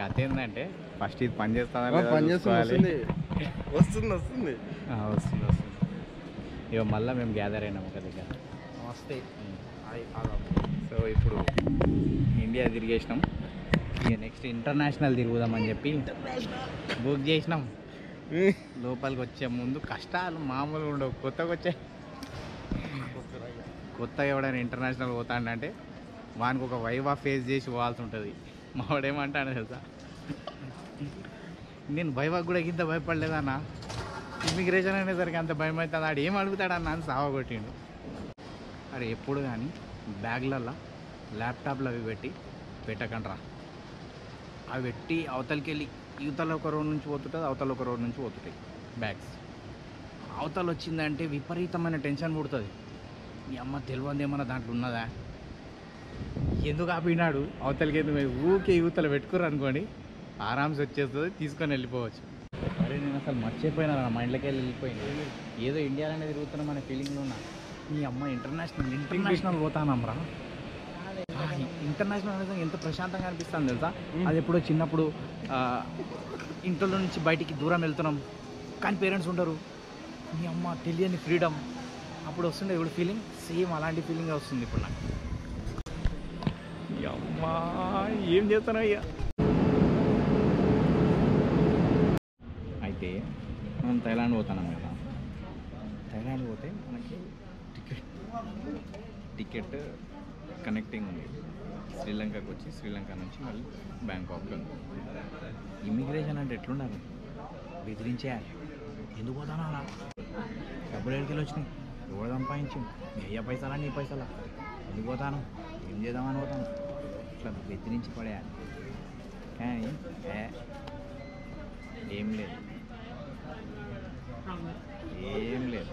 కథ ఏంటంటే ఫస్ట్ ఇది పని చేస్తుందా వస్తుంది వస్తుంది వస్తుంది వస్తుంది ఇక మళ్ళీ మేము గ్యాదర్ అయినాము ఒక దగ్గర నమస్తే సో ఇప్పుడు ఇండియా తిరిగేసినాం ఇక నెక్స్ట్ ఇంటర్నేషనల్ తిరుగుదామని చెప్పి బుక్ చేసినాం. లోపలికి వచ్చే ముందు కష్టాలు మామూలుగా ఉండవు. కొత్తగా ఎవడైనా ఇంటర్నేషనల్ పోతాడంటే వానికి ఒక వైవా ఫేస్ చేసి పోవాల్సి ఉంటుంది. మావాడేమంటాడు తెలుసా, నేను వైవాకి కూడా ఇంత భయపడలేదన్నా, ఇమిగ్రేషన్ అనేసరికి అంత భయం అవుతుంది. ఆడు ఏం అడుగుతాడన్నా అని సావగొట్టిండు. అరే ఎప్పుడు కానీ బ్యాగ్లల్లో ల్యాప్టాప్లు అవి పెట్టకండ్రా. అవి పెట్టి అవతలకి వెళ్ళి యువతల ఒక రోడ్ నుంచి పోతుంటుంది, అవతల ఒక రోడ్ నుంచి పోతుంటాయి బ్యాగ్స్. అవతల వచ్చిందంటే విపరీతమైన టెన్షన్ పుడుతుంది. మీ అమ్మ తెలియదు ఏమన్నా దాంట్లో ఉన్నదా, ఎందుకు ఆపినాడు అవతలకి, ఎందుకు ఊకే యువతలు పెట్టుకుర్రు అనుకోండి ఆరామ్స్ వచ్చేస్తుంది, తీసుకొని వెళ్ళిపోవచ్చు. అరే నేను అసలు మర్చిపోయినా, నా మైండ్లోకి వెళ్ళిపోయింది. ఏదో ఇండియాలోనే తిరుగుతున్నాం అనే ఫీలింగ్లో ఉన్నా. మీ అమ్మ ఇంటర్నేషనల్ పోతానమ్మరా. ఇంటర్నేషనల్ అనేది ఎంత ప్రశాంతంగా అనిపిస్తుంది తెలుసా. అది ఎప్పుడో చిన్నప్పుడు ఇంట్లో నుంచి బయటికి దూరం వెళ్తున్నాం కానీ పేరెంట్స్ ఉండరు, మీ అమ్మ తెలియని ఫ్రీడమ్ అప్పుడు వస్తుండే ఇప్పుడు ఫీలింగ్, సేమ్ అలాంటి ఫీలింగ్ వస్తుంది ఇప్పుడు నాకు. అమ్మా ఏం చేస్తాను అయ్యా. అయితే మనం థైలాండ్ పోతున్నాం కదా, థైలాండ్ పోతే మనకి టికెట్ కనెక్టింగ్ ఉంది. శ్రీలంకకు వచ్చి శ్రీలంక నుంచి మళ్ళీ బ్యాంకాక్ ఉంది. ఇమిగ్రేషన్ అంటే ఎట్లుండాలి, బెదిరించేయాలి. ఎందుకు పోతానా అలా, డబ్బులు ఎడికెళ్ళి వచ్చినాయి, ఎవరు సంపాదించింది, మీ అయ్యా పైసలా నీ పైసలా, ఎందుకు పోతాను, ఏం చేద్దామని పోతాను, ఇట్లా బెదిరించి పడేయాలి. కానీ ఏం లేదు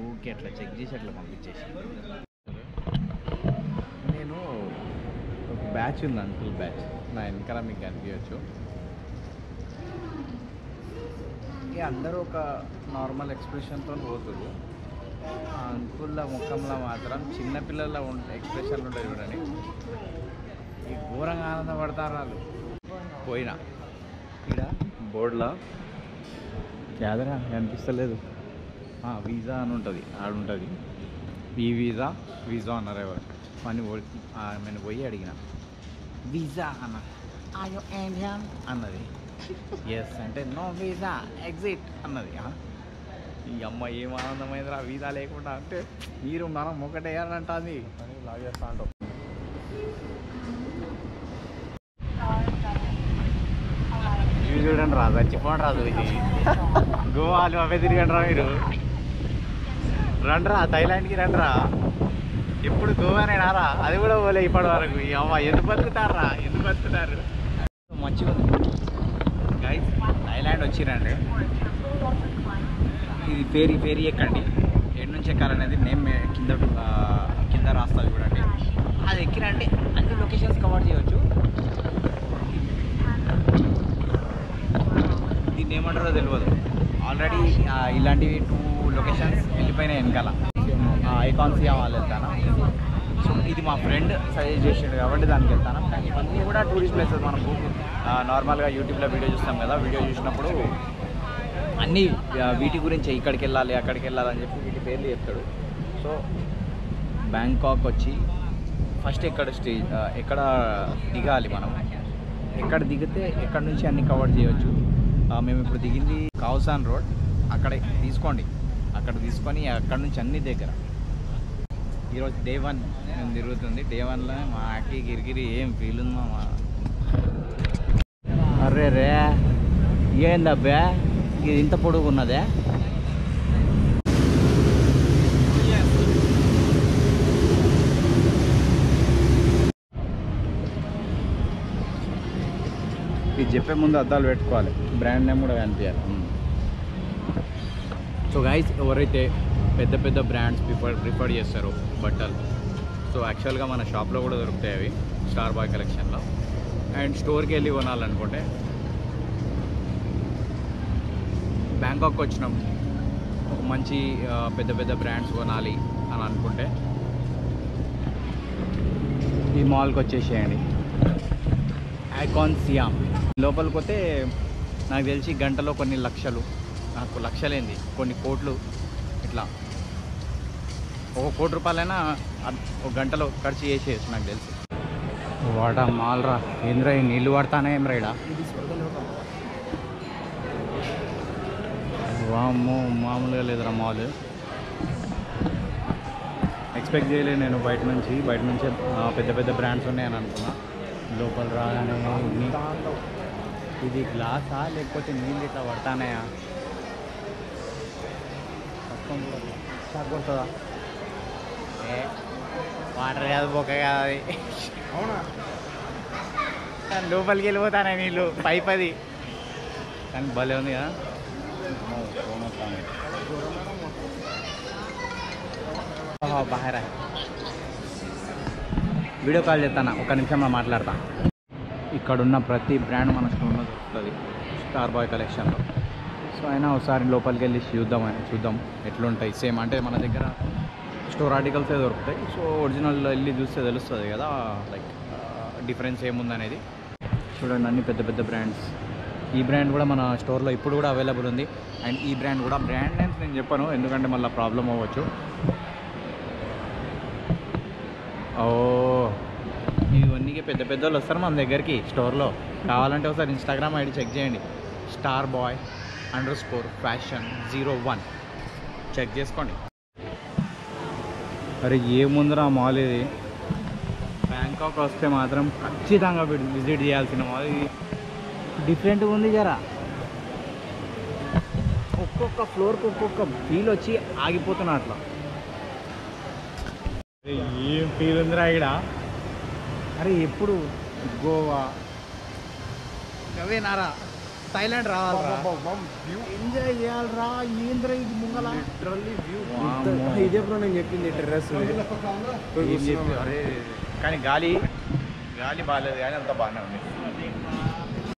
ఊకే అట్లా చెక్ చేసి అట్లా పంపించేసి. నేను ఒక బ్యాచ్ ఉంది, అంకుల్ బ్యాచ్, నా వెనకాల మీకు కనిపించవచ్చు. ఇక అందరూ ఒక నార్మల్ ఎక్స్ప్రెషన్తో పోతున్నారు. ఆ అంకుల్ల ముఖంలో మాత్రం చిన్నపిల్లల ఎక్స్ప్రెషన్లు ఉంటాయి చూడండి, ఈ ఘోరంగా ఆనందపడతారు వాళ్ళు. పోయినా ఇక్కడ బోర్డులో యాదరా కనిపిస్తలేదు, వీసా అని ఉంటుంది, ఆడుంటుంది ఈ వీసా అన్నారు ఎవరు అని. నేను పోయి అడిగిన వీసా అన్న, ఆయో ఇండియన్ అన్నది. ఎస్ అంటే నో వీసా ఎగ్జిట్ అన్నది. ఈ అమ్మ ఏం ఆనందమైందిరా వీసా లేకుండా, అంటే మీరు మనం ఒకటేయాలంటుంది లాగేస్తా అంటాం. ఇవి చూడండి రా, చచ్చిపోండి రాదు, ఇది గోవాలు అవే తిరిగండి రా మీరు. రండ్రా థైలాండ్కి రండ్రా, ఎప్పుడు గోవానేనారా, అది కూడా పోలే ఇప్పటి వరకు. ఈ అమ్మ ఎందుకు బతుకుతారు. మంచిగా ఉంది గైస్, థైలాండ్ వచ్చిరండి. ఇది ఫేరీ ఎక్కండి, ఎటు నుంచి ఎక్కాలనేది నేను కింద రాస్తుంది చూడండి. అది ఎక్కిరంటే అన్ని లొకేషన్స్ కవర్ చేయవచ్చు. దీన్ని ఏమంటారో తెలియదు, ఆల్రెడీ ఇలాంటివి 2 లొకేషన్స్ వెళ్ళిపోయినాయి వెనకాల. ఐకాన్స్ వాళ్ళు వెళ్తాను. సో ఇది మా ఫ్రెండ్ సజెస్ట్ చేసాడు కాబట్టి దానికి వెళ్తాను. కానీ ఇవన్నీ కూడా టూరిస్ట్ ప్లేసెస్. మనకు నార్మల్గా యూట్యూబ్లో వీడియో చూస్తాం కదా, వీడియో చూసినప్పుడు అన్నీ వీటి గురించి ఇక్కడికి వెళ్ళాలి అక్కడికి వెళ్ళాలని చెప్పి వీటి పేర్లు చెప్తాడు. సో బ్యాంకాక్ వచ్చి ఫస్ట్ ఎక్కడ దిగాలి, మనం ఎక్కడ దిగితే ఎక్కడి నుంచి అన్నీ కవర్ చేయవచ్చు. మేము ఇప్పుడు దిగింది కౌసాన్ రోడ్, అక్కడ తీసుకొని అక్కడ నుంచి అన్ని దగ్గర. ఈరోజు డే 1 మేము తిరుగుతుంది. డే 1లో మా అక్కి గిరిగిరి ఏం ఫీల్ ఉందో మా. అర్రే రే ఏందబ్బా ఇది ఇంత పొడుగు ఉన్నదే. ఇది చెప్పే ముందు అద్దాలు పెట్టుకోవాలి, బ్రాండ్ నేమ్ కూడా కనిపించాలి. సో గైస్, ఎవరైతే పెద్ద బ్రాండ్స్ ప్రిఫర్ చేస్తారో బట్టలు, సో యాక్చువల్గా మన షాప్లో కూడా దొరుకుతాయి అవి, స్టార్ బాయ్ కలెక్షన్లో. అండ్ స్టోర్కి వెళ్ళి కొనాలనుకుంటే బ్యాంకాక్ వచ్చినాం, ఒక మంచి పెద్ద బ్రాండ్స్ కొనాలి అని అనుకుంటే ఈ మాల్కి వచ్చేసేయండి. ఐకాన్ సియామ్ లోపలికి పోతే నాకు తెలిసి గంటలో కొన్ని లక్షలు, నాకు లక్షలేంది కొన్ని కోట్లు, ఇట్లా ఒక కోటి రూపాయలైనా ఒక గంటలో ఖర్చు చేసేయచ్చు నాకు తెలిసి. వాట మాల్రా ఏంద్రా ఈ నీళ్ళు పడతానే ఏం రైడా. వామ్మో మామూలుగా లేదురా మాల్. ఎక్స్పెక్ట్ చేయలేదు నేను బయట నుంచి పెద్ద పెద్ద బ్రాండ్స్ ఉన్నాయని అనుకున్నా. లోపల రాగానే ఇది గ్లాసా లేకపోతే నీళ్ళు ఇట్లా పడతానాయా? షాక్ కొడుతుందా? వాటర్ కాదు బొక్క కాదు అది. అవునా? లోపలికి వెళ్ళిపోతానే నీళ్ళు పైప్ అది. కానీ భలే ఉంది కదా. బాగా వీడియో కాల్ చేస్తాను, ఒక నిమిషంలో మాట్లాడతా. ఇక్కడున్న ప్రతి బ్రాండ్ మన స్టోర్లో దొరుకుతుంది స్టార్ బాయ్ కలెక్షన్లో. సో అయినా ఒకసారి లోపలికి వెళ్ళి చూద్దాం ఎట్లుంటాయి. సేమ్ అంటే మన దగ్గర స్టోర్ ఆర్టికల్సే దొరుకుతాయి. సో ఒరిజినల్ వెళ్ళి చూస్తే తెలుస్తుంది కదా లైక్ డిఫరెన్స్ ఏముందనేది. చూడండి అన్ని పెద్ద పెద్ద బ్రాండ్స్. ఈ బ్రాండ్ కూడా మన స్టోర్లో ఇప్పుడు కూడా అవైలబుల్ ఉంది. అండ్ ఈ బ్రాండ్ కూడా, బ్రాండ్ నేమ్స్ నేను చెప్పాను ఎందుకంటే మళ్ళీ ప్రాబ్లం అవ్వచ్చు. ఓ ఇవన్నీ పెద్ద పెద్ద వాళ్ళు వస్తారు మన దగ్గరికి స్టోర్లో. కావాలంటే ఒకసారి ఇన్స్టాగ్రామ్ ఐడి చెక్ చేయండి, starboy_fashion01 చెక్ చేసుకోండి. అరే ఏముందిరా మాల్ ఇది. బ్యాంకాక్ వస్తే మాత్రం ఖచ్చితంగా విజిట్ చేయాల్సిన మాల్ ఇది. డిఫరెంట్గా ఉంది జరా. ఒక్కొక్క ఫ్లోర్కి ఒక్కొక్క ఫీల్ వచ్చి ఆగిపోతున్నా అట్లా. ఏం ఫీల్ ఉందిరా ఇక్కడ. అరే ఎప్పుడు గోవా అవే నారా థాయిలాండ్ రావాలరా, ఎంజాయ్ చేయాలరా. ఏంద్రా ఇది ముంగల ఇదే బ్రో నేను చెప్పింది టెర్రస్. అరే కానీ గాలి బాగాలేదు కానీ అంత బాగానే ఉంది.